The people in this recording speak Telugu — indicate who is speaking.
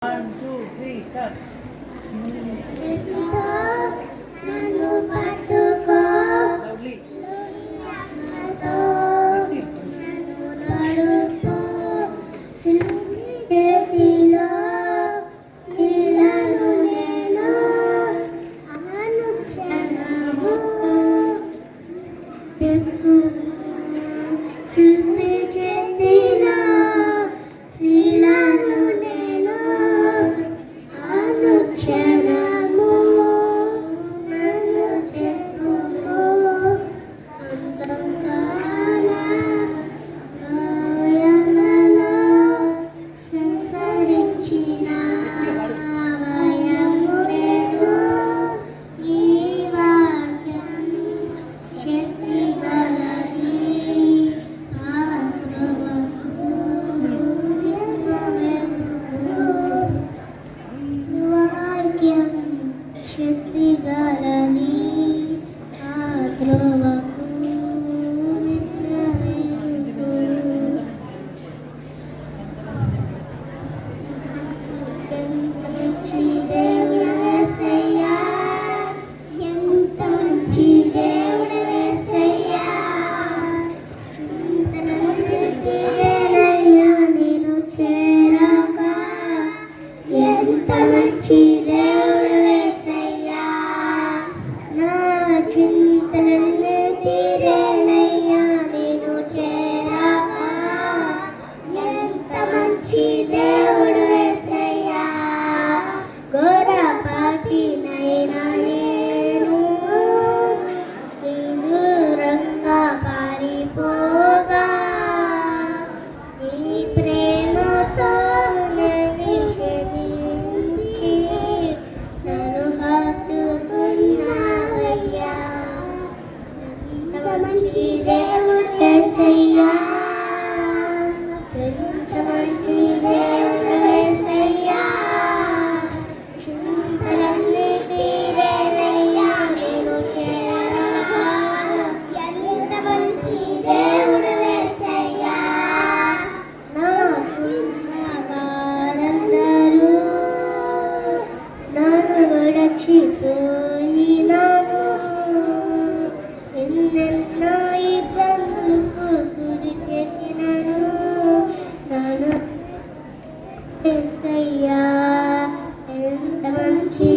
Speaker 1: 1, 2, 3, start.
Speaker 2: చేతితో నన్ను పట్టుకో
Speaker 1: Loudly.
Speaker 2: లోయతో నన్ను నడుపు శిలువ చేతిలో నీలను నేను అనుక్షణము శిలువ చేతిలో శీలను నేను అనుక్షణము నన్ను చెక్కుము అంతకాల గాయాలలో సంసరించిన భయము లేదు ఈ వాక్యం శక్తి గలది ఆత్మకు వాక్యం శక్తి గలది ఆత్మకు ఎంత మంచి దేవుడు యేసయ్యా ఎంత మంచి దేవుడు యేసయ్యా చింతనను తీరేనయ్యా నేను చేరాక ఎంత మంచి దేవుడు యేసయ్యా నా చింతనను తీరేనయ్యా నేను చేరాక ఎంత మంచి దేవుడు యేసయ్యా గొర్రెపాటినైనా నేను నీ దూరంగా పారిపోగా నీ ప్రేమతో నన్ను క్షమించి నన్ను హత్తుకున్నావయ్యా ఎంత మంచి దేవుడు యేసయ్యా ఎంత మంచి దేవుడు యేసయ్యా చింతలన్నీ తీరేనయ్యా నేను చేరగా ఎంత మంచి దేవుడు యేసయ్యా నాకున్న వారందరూ నన్ను విడచిపోయినాను ఎన్నెన్నో ఇబ్బందులకు గురి చేసినాను నన్ను యేసయ్యా ఎంత మంచి